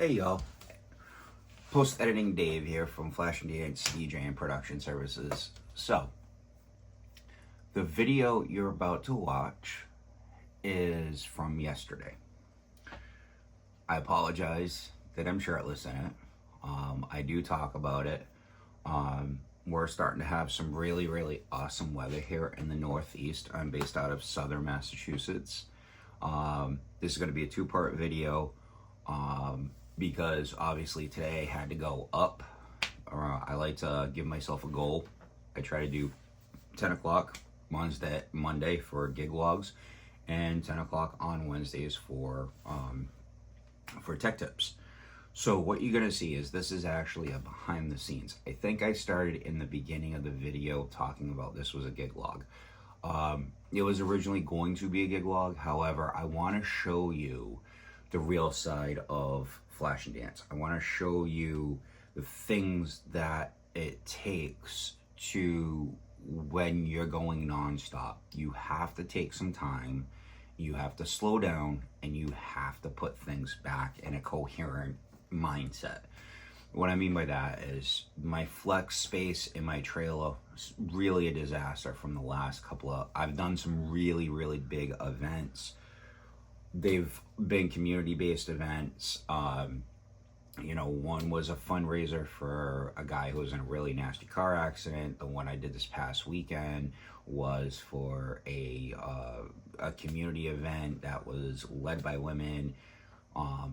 Hey y'all, post-editing Dave here from Flash and DJ and Production Services. So, the video you're about to watch is from yesterday. I apologize that I'm shirtless in it. I do talk about it. We're starting to have some really awesome weather here in the Northeast. I'm based out of Southern Massachusetts. This is going to be a two-part video. Because obviously today I had to go up. I like to give myself a goal. I try to do 10 o'clock Monday for gig logs, and 10 o'clock on Wednesdays for tech tips. So what you're gonna see is this is actually a behind the scenes. I think I started in the beginning of the video talking about this was a gig log. It was originally going to be a gig log. However, I want to show you the real side of Flash and Dance. I want to show you the things that it takes to, when you're going nonstop, you have to take some time, you have to slow down, and you have to put things back in a coherent mindset. What I mean by that is my flex space in my trailer is really a disaster from the last couple of, I've done some really big events. They've been community-based events. One was a fundraiser for a guy who was in a really nasty car accident. The one I did this past weekend was for a community event that was led by women,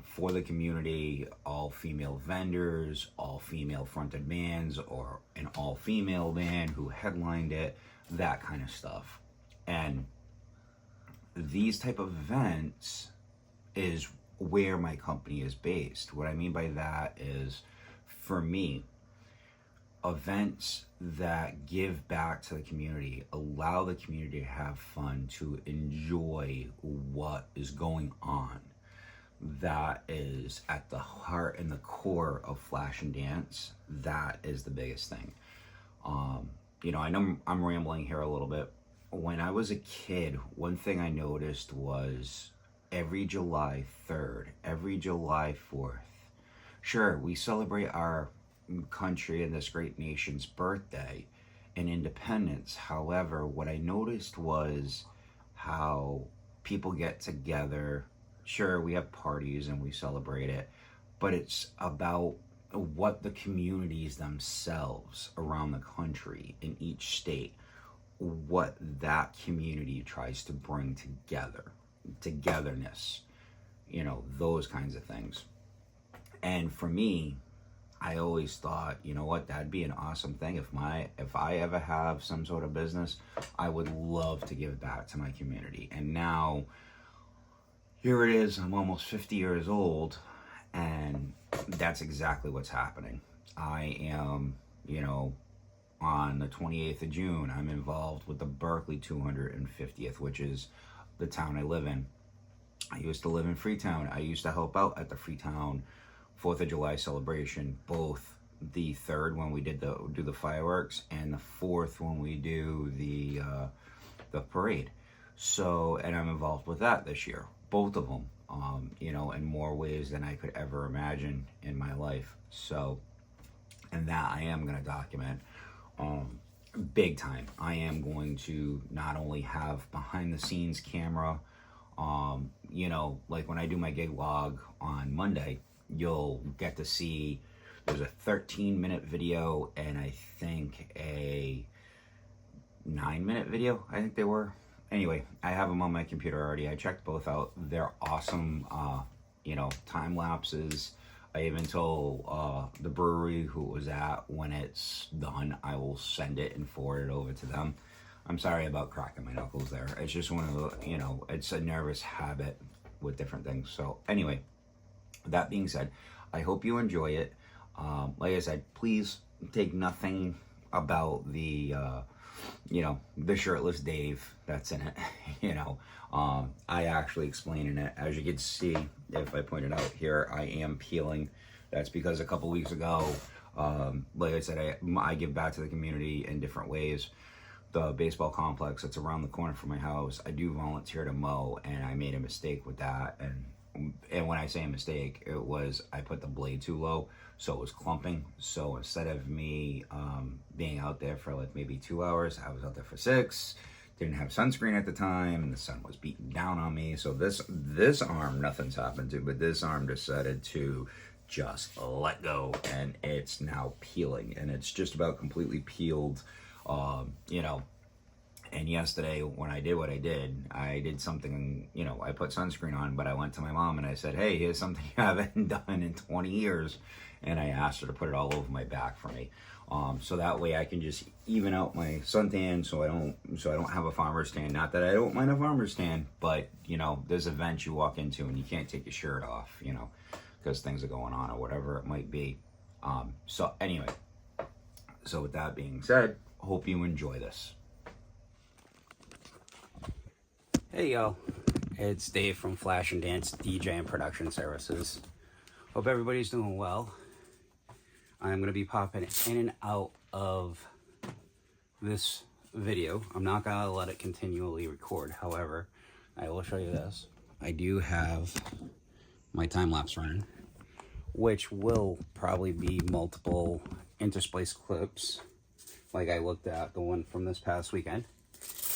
for the community, all female vendors, all female fronted bands, or an all female band who headlined it, that kind of stuff. And these type of events is where my company is based. What I mean by that is, for me, events that give back to the community, allow the community to have fun, to enjoy what is going on. That is at the heart and the core of Flash and Dance. That is the biggest thing. I know I'm rambling here a little bit. When I was a kid, one thing I noticed was every July 3rd, every July 4th, sure, we celebrate our country and this great nation's birthday and independence. However, what I noticed was how people get together. Sure, we have parties and we celebrate it, but it's about what the communities themselves around the country in each state, what that community tries to bring together, togetherness, those kinds of things. And for me, I always thought, that'd be an awesome thing. If I ever have some sort of business, I would love to give back to my community. And now, here it is, I'm almost 50 years old, and that's exactly what's happening. I am, on the 28th of June, I'm involved with the Berkeley 250th, which is the town I live in. I used to live in Freetown. I used to help out at the Freetown 4th of July celebration, both the 3rd when we do the fireworks, and the 4th when we do the parade. So, and I'm involved with that this year, both of them, in more ways than I could ever imagine in my life. So, and that I am going to document. Big time. I am going to not only have behind the scenes camera, like when I do my gig log on Monday, you'll get to see there's a 13-minute video and I think a 9-minute video, I think they were. Anyway, I have them on my computer already. I checked both out. They're awesome, time lapses. I even told the brewery who it was at, when it's done, I will send it and forward it over to them. I'm sorry about cracking my knuckles there. It's just one of the, it's a nervous habit with different things. So anyway, that being said, I hope you enjoy it. Like I said, please take nothing about the shirtless Dave that's in it. I actually explain in it. As you can see, if I point it out here, I am peeling. That's because a couple weeks ago, like I said, I give back to the community in different ways. The baseball complex that's around the corner from my house, I do volunteer to mow, and I made a mistake with that. And and when I say a mistake, it was I put the blade too low, so it was clumping. So instead of me being out there for like maybe 2 hours, I was out there for 6. Didn't have sunscreen at the time, and the sun was beating down on me. So this arm, nothing's happened to, but this arm decided to just let go, and it's now peeling, and it's just about completely peeled. You know, and yesterday when I did what I did something, you know, I put sunscreen on, but I went to my mom and I said, hey, here's something I haven't done in 20 years. And I asked her to put it all over my back for me. So that way I can just even out my suntan, so I don't have a farmer's tan. Not that I don't mind a farmer's tan, but you know, there's events you walk into and you can't take your shirt off, you know, because things are going on or whatever it might be. So anyway, so with that being said, hope you enjoy this. Hey y'all, it's Dave from Flash and Dance DJ and Production Services. Hope everybody's doing well. I'm going to be popping in and out of this video. I'm not going to let it continually record. However, I will show you this. I do have my time-lapse running, which will probably be multiple interspliced clips, like I looked at the one from this past weekend,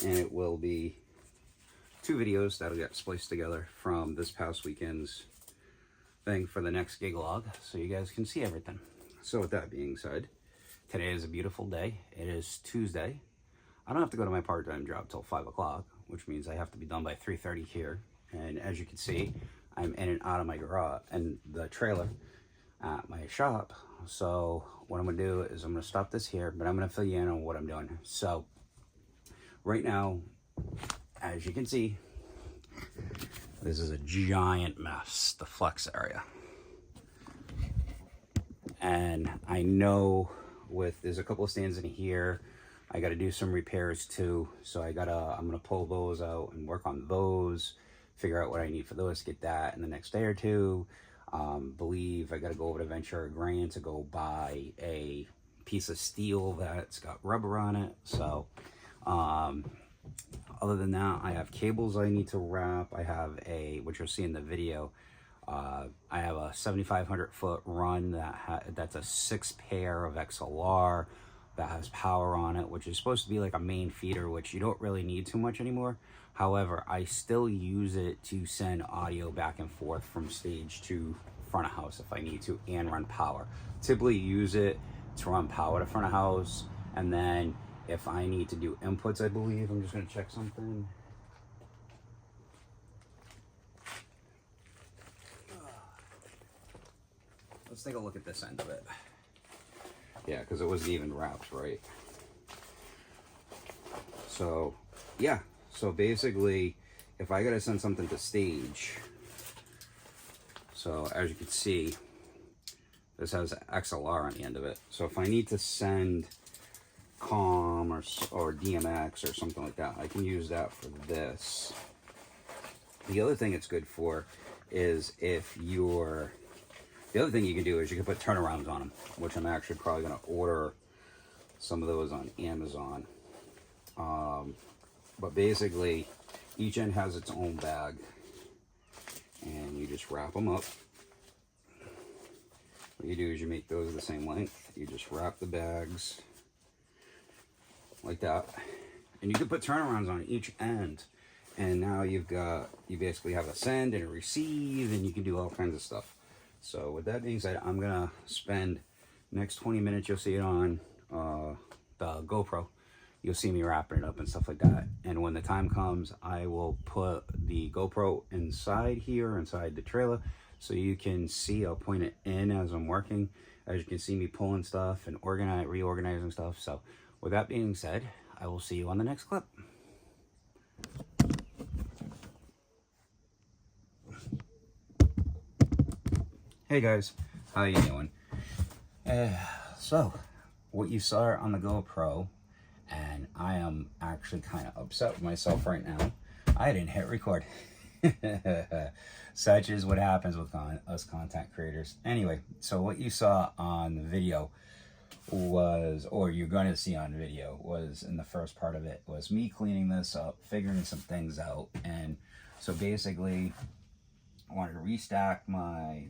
and it will be 2 videos that'll get spliced together from this past weekend's thing for the next gig log, so you guys can see everything. So with that being said, today is a beautiful day. It is Tuesday. I don't have to go to my part-time job till 5 o'clock, which means I have to be done by 3:30 here. And as you can see, I'm in and out of my garage and the trailer at my shop. So what I'm gonna do is I'm gonna stop this here, but I'm gonna fill you in on what I'm doing. So right now, as you can see, this is a giant mess, the flex area. And I know there's a couple of stands in here, I got to do some repairs too. So I'm going to pull those out and work on those, figure out what I need for those, get that in the next day or two. Believe I got to go over to Ventura Grain to go buy a piece of steel that's got rubber on it. So, other than that, I have cables I need to wrap. I have which you'll see in the video, I have a 7,500 foot run that's a 6 pair of XLR that has power on it, which is supposed to be like a main feeder, which you don't really need too much anymore. However, I still use it to send audio back and forth from stage to front of house if I need to, and run power. Typically use it to run power to front of house, and then if I need to do inputs, I believe, I'm just going to check something. Let's take a look at this end of it. Yeah, because it wasn't even wrapped right. So, yeah. So basically, if I got to send something to stage, so as you can see, this has XLR on the end of it. So if I need to send COM or DMX or something like that, I can use that for this. The other thing it's good for is the other thing you can do is you can put turnarounds on them, which I'm actually probably going to order some of those on Amazon. But basically, each end has its own bag, and you just wrap them up. What you do is you make those the same length. You just wrap the bags like that, and you can put turnarounds on each end. And now you basically have a send and a receive, and you can do all kinds of stuff. So with that being said, I'm gonna spend next 20 minutes. You'll see it on the GoPro. You'll see me wrapping it up and stuff like that. And when the time comes, I will put the GoPro inside here, inside the trailer, so you can see. I'll point it in as I'm working. As you can see me pulling stuff and reorganizing stuff. So with that being said, I will see you on the next clip. Hey guys, how you doing? So, what you saw on the GoPro, and I am actually kind of upset with myself right now, I didn't hit record. Such is what happens with us content creators. Anyway, so what you saw on the video was, or you're going to see on video, was in the first part of it, was me cleaning this up, figuring some things out. And so basically, I wanted to restack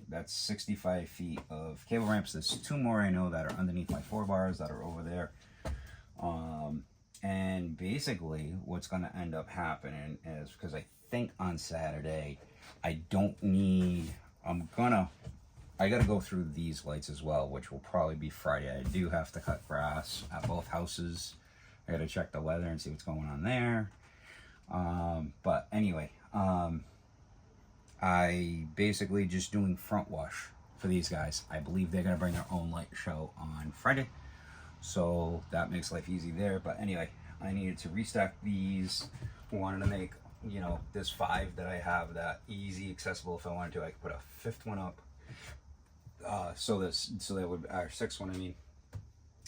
that's 65 feet of cable ramps. There's 2 more I know that are underneath my 4 bars that are over there. And basically what's going to end up happening is, because I think on Saturday, I got to go through these lights as well, which will probably be Friday. I do have to cut grass at both houses. I got to check the weather and see what's going on there. But anyway, I basically just doing front wash for these guys. I believe they're going to bring their own light show on Friday. So that makes life easy there. But anyway, I needed to restack these. Wanted to make, you know, this 5 that I have that easy accessible. If I wanted to, I could put a 5th one up. So that would, our 6th one, I mean.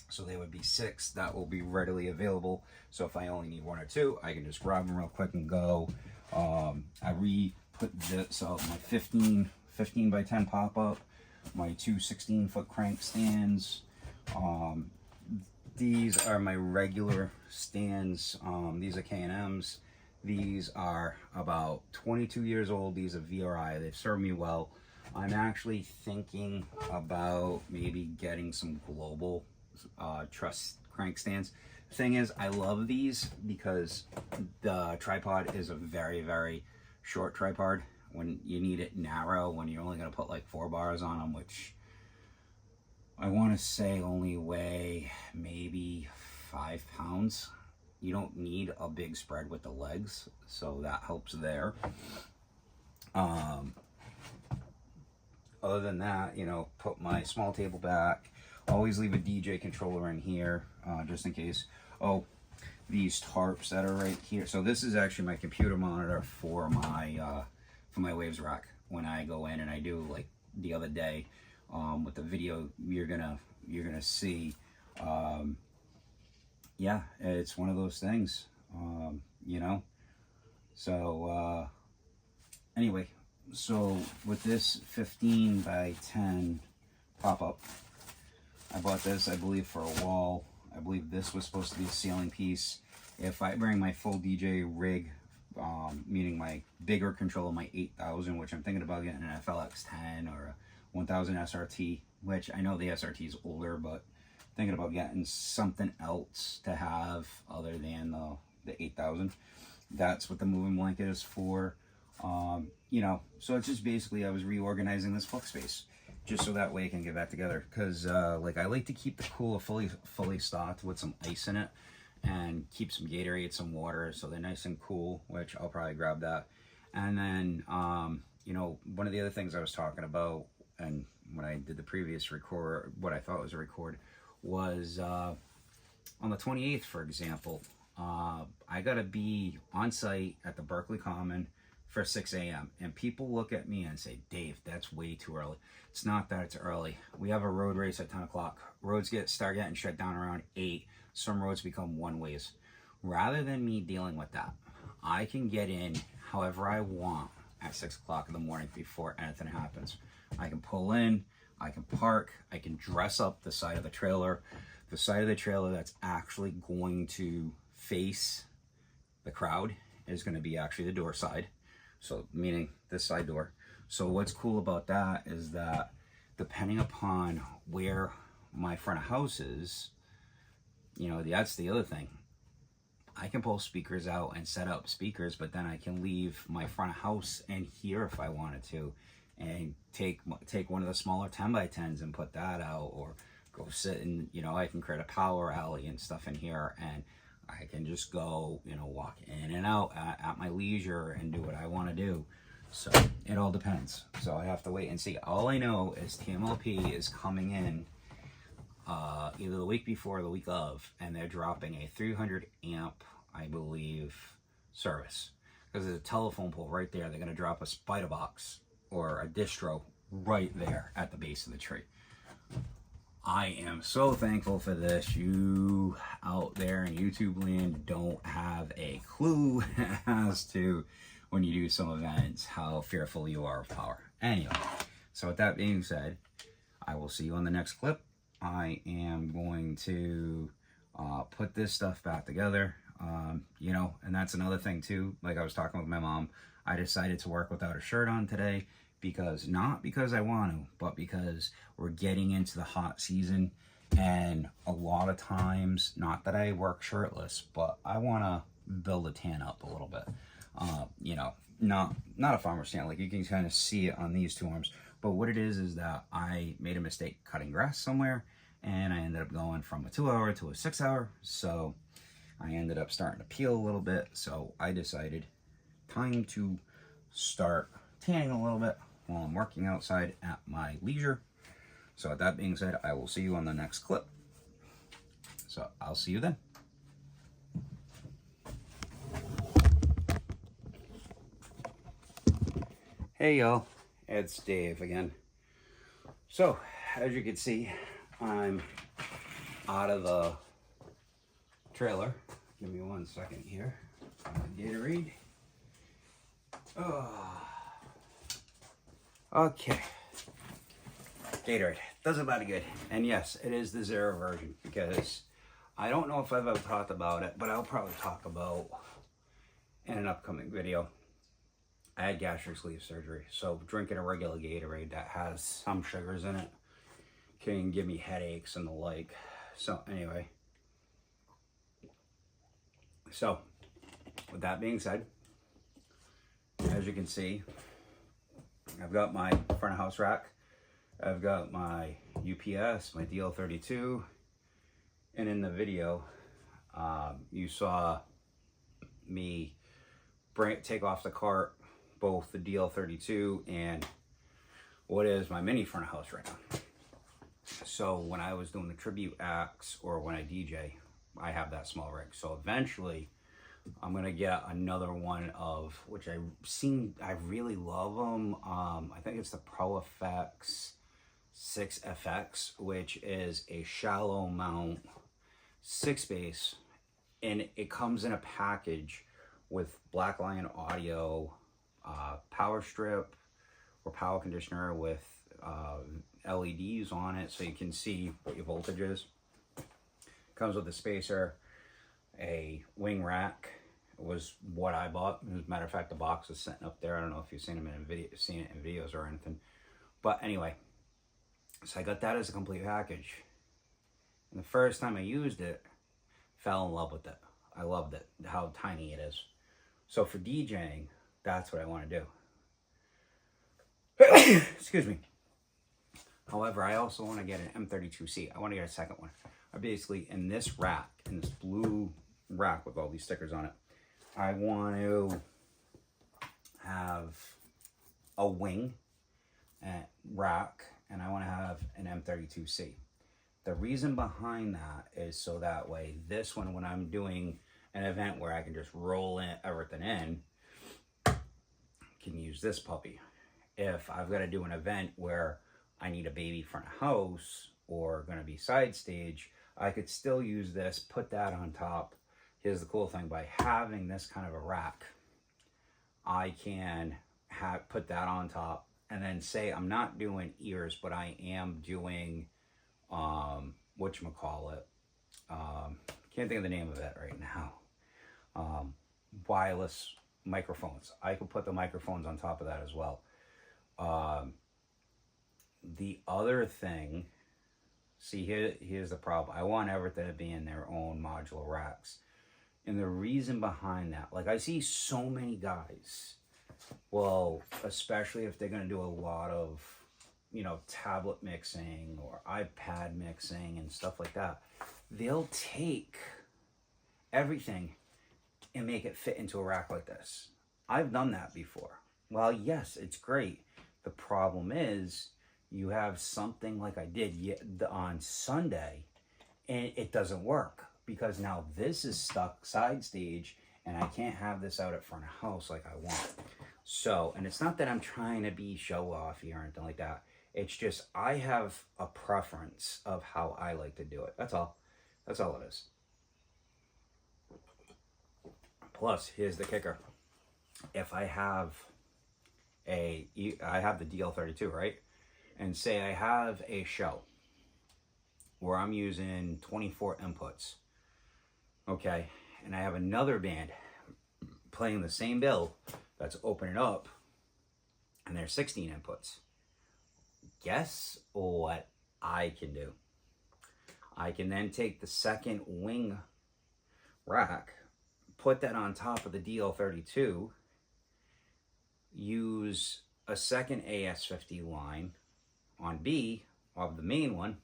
So they would be 6 that will be readily available. So if I only need 1 or 2, I can just grab them real quick and go. I re-put this out, my 15 by 10 pop-up, my 2 16-foot crank stands. These are my regular stands. These are K&Ms. These are about 22 years old. These are VRI. They've served me well. I'm actually thinking about maybe getting some global truss crank stands. Thing is, I love these because the tripod is a very, very short tripod. When you need it narrow, when you're only going to put like 4 bars on them, which I want to say only weigh maybe 5 pounds. You don't need a big spread with the legs, so that helps there. Other than that, you know, put my small table back. Always leave a DJ controller in here, just in case. Oh, these tarps that are right here. So this is actually my computer monitor for my Waves rack. When I go in and I do, like the other day, with the video you're gonna see. Yeah, it's one of those things, you know. So anyway, so with this 15 by 10 pop-up, I bought this, I believe, for a wall. I believe this was supposed to be a ceiling piece. If I bring my full DJ rig, meaning my bigger controller, my 8000, which I'm thinking about getting an FLX10 or a 1000 SRT, which I know the SRT is older, but thinking about getting something else to have other than the 8000. That's what the moving blanket is for. You know, so it's just basically I was reorganizing this book space just so that way I can get back together, because like I like to keep the cooler fully stocked with some ice in it and keep some Gatorade, some water, so they're nice and cool, which I'll probably grab that. And then you know, one of the other things I was talking about, and when I did the previous record, what I thought was a record, was on the 28th, for example, I gotta be on site at the Berkeley Common for 6 a.m. and people look at me and say, Dave, that's way too early. It's not that it's early. We have a road race at 10 o'clock. Roads start getting shut down around 8. Some roads become one-ways. Rather than me dealing with that, I can get in however I want at 6 o'clock in the morning before anything happens. I can pull in, I can park, I can dress up the side of the trailer. The side of the trailer that's actually going to face the crowd is going to be actually the door side. So meaning this side door. So what's cool about that is that depending upon where my front of house is, you know, that's the other thing. I can pull speakers out and set up speakers, but then I can leave my front of house in here if I wanted to, and take one of the smaller 10 by 10s and put that out, or go sit in, you know, I can create a power alley and stuff in here, and I can just go, you know, walk in and out at my leisure and do what I want to do. So it all depends. So I have to wait and see. All I know is TMLP is coming in either the week before or the week of, and they're dropping a 300 amp, I believe, service. Because there's a telephone pole right there. They're going to drop a spider box or a distro right there at the base of the tree. I am so thankful for this. You out there in YouTube land don't have a clue as to, when you do some events, how fearful you are of power. Anyway, so with that being said, I will see you on the next clip. I am going to put this stuff back together, you know, and that's another thing too. Like I was talking with my mom, I decided to work without a shirt on today because, not because I want to, but because we're getting into the hot season, and a lot of times, not that I work shirtless, but I want to build a tan up a little bit. You know, not a farmer's tan, like you can kind of see it on these two arms, but what it is that I made a mistake cutting grass somewhere, and I ended up going from a 2-hour to a 6-hour, so I ended up starting to peel a little bit, so I decided time to start tanning a little bit while I'm working outside at my leisure. So with that being said, I will see you on the next clip. So I'll see you then. Hey y'all, it's Dave again. So as you can see, I'm out of the trailer. Give me 1 second here. Gatorade. Oh. Okay. Gatorade. Does a lot of good. And yes, it is the zero version, because I don't know if I've ever talked about it, but I'll probably talk about in an upcoming video. I had gastric sleeve surgery, so drinking a regular Gatorade that has some sugars in it can give me headaches and the like. So anyway, so with that being said, as you can see, I've got my front of house rack, I've got my UPS, my DL32, and in the video, you saw me take off the cart both the DL32 and what is my mini front of house right now. So when I was doing the tribute acts, or when I DJ, I have that small rig. So eventually I'm gonna get another one of, which I really love them. I think it's the Pro FX 6FX, which is a shallow mount 6-bass, and it comes in a package with Black Lion audio, power strip or power conditioner with LEDs on it so you can see what your voltage is. Comes with a spacer, a wing rack was what I bought. As a matter of fact, the box is sitting up there. I don't know if you've seen them in seen it in videos or anything, but anyway, so I got that as a complete package. And the first time I used it, fell in love with it. I loved it, how tiny it is. So for DJing, that's what I want to do. Excuse me. However, I also want to get an M32C. I want to get a second one. I basically, in this rack, in this blue rack with all these stickers on it, I want to have a wing rack, and I want to have an M32C. The reason behind that is so that way, this one, when I'm doing an event where I can just roll in everything in, can use this puppy. If I've got to do an event where I need a baby front of house or going to be side stage, I could still use this, put that on top. Here's the cool thing, by having this kind of a rack, I can put that on top, and then say I'm not doing ears, but I am doing whatchamacallit, can't think of the name of it right now, wireless microphones. I could put the microphones on top of that as well. The other thing, see, here's the problem. I want everything to be in their own modular racks. And the reason behind that, like I see so many guys, well, especially if they're going to do a lot of, you know, tablet mixing or iPad mixing and stuff like that, they'll take everything and make it fit into a rack like this. I've done that before. Well, yes, it's great. The problem is you have something like I did on Sunday, and it doesn't work because now this is stuck side stage, and I can't have this out at front of house like I want. So, and it's not that I'm trying to be show off here or anything like that. It's just I have a preference of how I like to do it. That's all. That's all it is. Plus, here's the kicker. If I have the DL32, right? And say I have a show where I'm using 24 inputs, okay? And I have another band playing the same bill Let's open it up, and there's 16 inputs. Guess what I can do? I can then take the second wing rack, put that on top of the DL32, use a second AS50 line on B of the main one.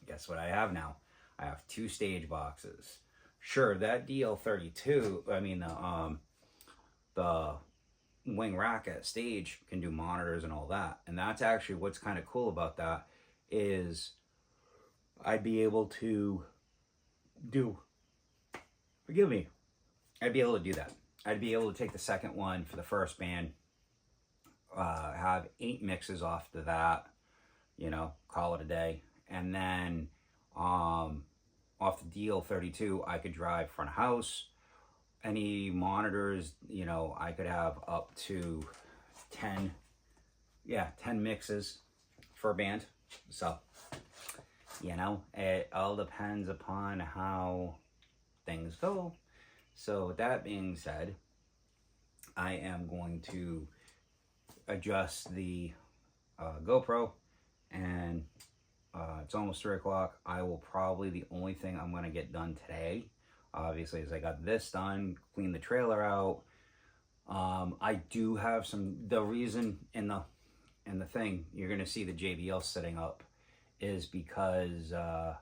Guess what I have now? I have 2 stage boxes. Sure, that DL32, I mean the wing rack at stage can do monitors and all that. And that's actually what's kind of cool about that is I'd be able to do, forgive me, I'd be able to do that. I'd be able to take the second one for the first band, have 8 mixes off to that, you know, call it a day. And then off the DL32, I could drive front of house. Any monitors, you know, I could have up to 10 mixes for a band. So, you know, it all depends upon how things go. So with that being said, I am going to adjust the GoPro, and it's almost 3 o'clock. I will probably, the only thing I'm going to get done today, obviously, is I got this done, clean the trailer out. I do have the reason in the thing you're going to see the JBL sitting up is because, and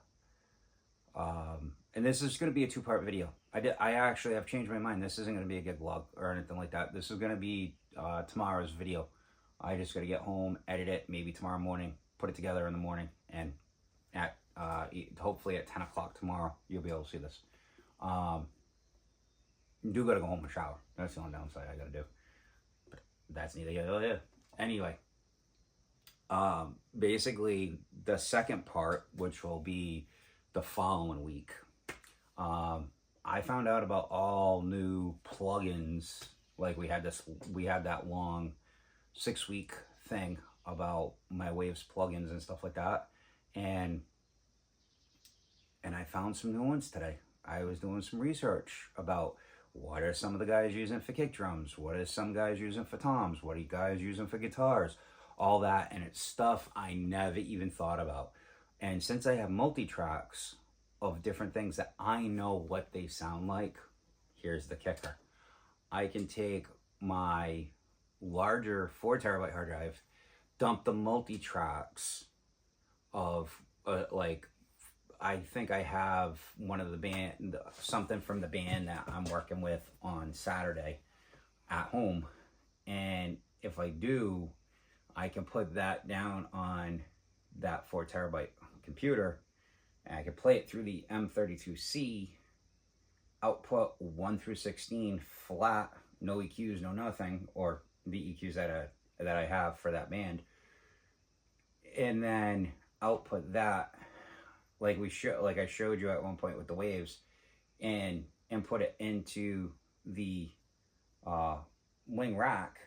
this is going to be a 2-part video. I actually have changed my mind. This isn't going to be a gig vlog or anything like that. This is going to be tomorrow's video. I just got to get home, edit it, maybe tomorrow morning, put it together in the morning, and at hopefully at 10 o'clock tomorrow, you'll be able to see this. You do got to go home and shower. That's the only downside I got to do. But that's neither here nor there. Anyway, basically the second part, which will be the following week, I found out about all new plugins. Like we had that long 6-week thing about my Waves plugins and stuff like that, and I found some new ones today. I was doing some research about what are some of the guys using for kick drums, what are some guys using for toms, what are you guys using for guitars, all that, and it's stuff I never even thought about. And since I have multi-tracks of different things that I know what they sound like, here's the kicker. I can take my larger 4 terabyte hard drive, dump the multi-tracks of like, I think I have one of the band, something from the band that I'm working with on Saturday at home. And if I do, I can put that down on that 4 terabyte computer, and I can play it through the M32C, output 1 through 16 flat, no EQs, no nothing, or the EQs that I have for that band, and then output that like I showed you at one point with the Waves, and put it into the wing rack,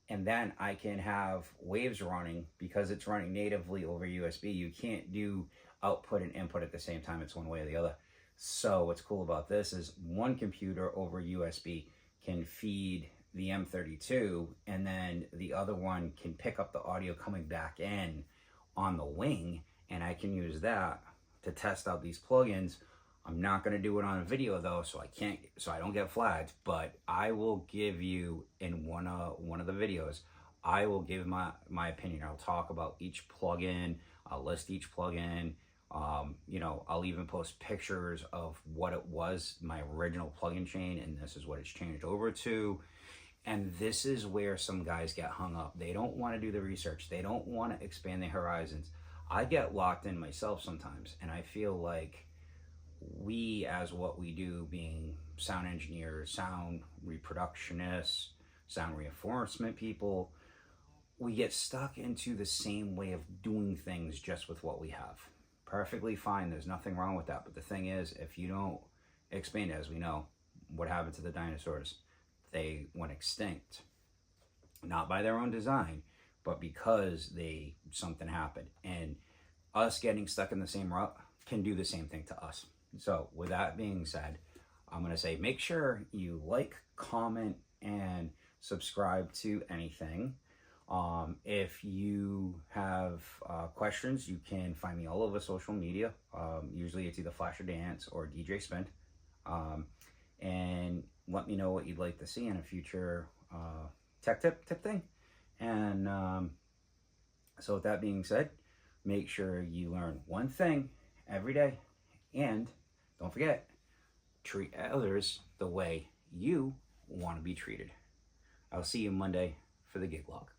and then I can have Waves running because it's running natively over USB. You can't do output and input at the same time. It's one way or the other. So what's cool about this is one computer over USB can feed the M32, and then the other one can pick up the audio coming back in on the wing, and I can use that to test out these plugins. I'm not going to do it on a video though, so I don't get flagged, but I will give you in one of the videos, I will give my opinion. I'll talk about each plugin, I'll list each plugin, you know, I'll even post pictures of what it was, my original plugin chain, and this is what it's changed over to. And this is where some guys get hung up. They don't want to do the research. They don't want to expand their horizons. I get locked in myself sometimes, and I feel like we, as what we do, being sound engineers, sound reproductionists, sound reinforcement people, we get stuck into the same way of doing things just with what we have. Perfectly fine, there's nothing wrong with that, but the thing is, if you don't expand, as we know, what happened to the dinosaurs? They went extinct, not by their own design, but because something happened, and us getting stuck in the same rut can do the same thing to us. So with that being said, I'm going to say, make sure you like, comment, and subscribe to anything. If you have questions, you can find me all over social media. Usually it's either Flash or Dance or DJ Spin. And let me know what you'd like to see in a future tech tip thing. And so with that being said, make sure you learn one thing every day. And don't forget, treat others the way you want to be treated. I'll see you Monday for the gig log.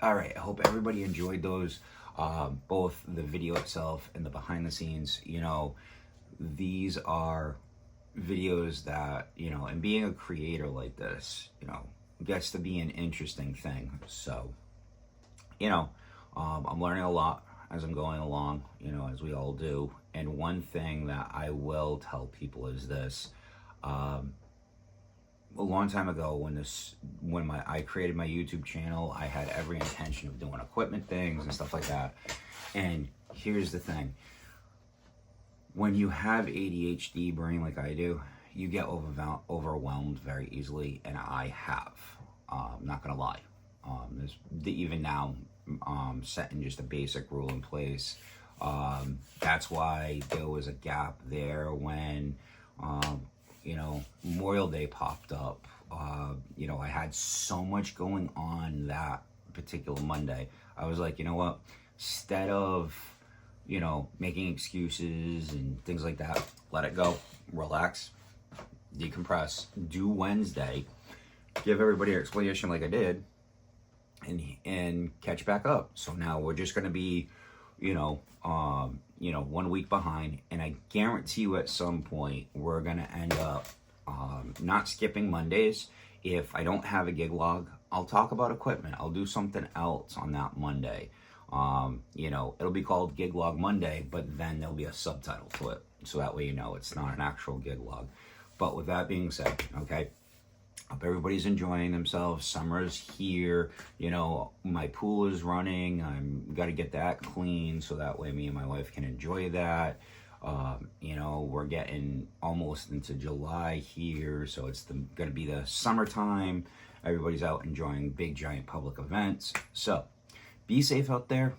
Alright, I hope everybody enjoyed those, both the video itself and the behind the scenes. You know, these are videos that, you know, and being a creator like this, you know, gets to be an interesting thing. So, you know, I'm learning a lot as I'm going along, you know, as we all do. And one thing that I will tell people is this. A long time ago, when I created my YouTube channel, I had every intention of doing equipment things and stuff like that. And here's the thing: when you have ADHD brain like I do, you get overwhelmed very easily, and I have. I'm not gonna lie. Even now, setting just a basic rule in place. That's why there was a gap there when. You know, Memorial Day popped up. You know, I had so much going on that particular Monday. I was like, you know what? Instead of, making excuses and things like that. Let it go, relax, decompress, do Wednesday, give everybody an explanation like I did, and catch back up. So now we're just going to be, 1 week behind, and I guarantee you at some point we're going to end up not skipping Mondays. If I don't have a gig log, I'll talk about equipment. I'll do something else on that Monday. It'll be called Gig Log Monday, but then there'll be a subtitle to it. So that way it's not an actual gig log. But with that being said, okay, hope everybody's enjoying themselves. Summer's here. My pool is running. I'm got to get that clean so that way me and my wife can enjoy that. We're getting almost into July here, so it's going to be the summertime. Everybody's out enjoying big, giant public events. So be safe out there,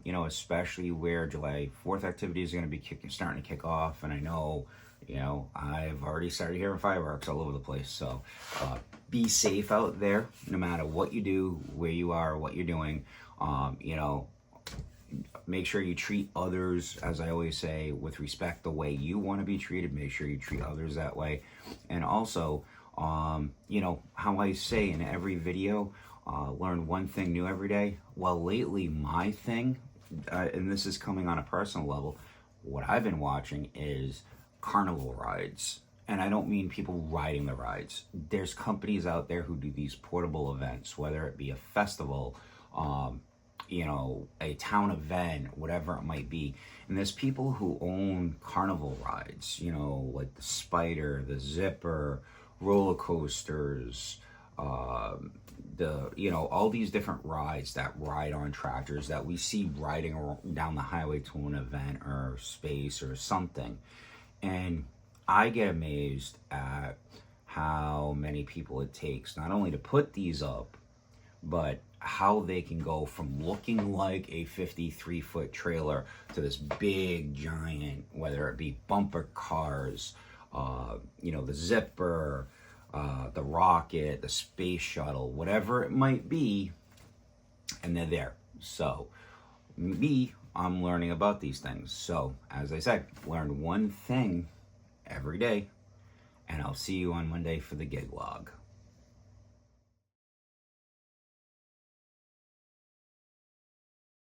especially where July 4th activities are going to be starting to kick off. And I know, I've already started hearing fireworks all over the place. So be safe out there, no matter what you do, where you are, what you're doing. Make sure you treat others, as I always say, with respect the way you want to be treated. Make sure you treat others that way. And also, how I say in every video, learn one thing new every day. Well, lately, my thing, and this is coming on a personal level, what I've been watching is carnival rides. And I don't mean people riding the rides. There's companies out there who do these portable events, whether it be a festival, a town event, whatever it might be. And there's people who own carnival rides, like the Spider, the Zipper, roller coasters, all these different rides that ride on tractors that we see riding down the highway to an event or space or something. And I get amazed at how many people it takes not only to put these up, but how they can go from looking like a 53-foot trailer to this big giant, whether it be bumper cars, the Zipper, the rocket, the space shuttle, whatever it might be, and they're there. So I'm learning about these things. So as I said, learn one thing every day, and I'll see you on Monday for the gig log.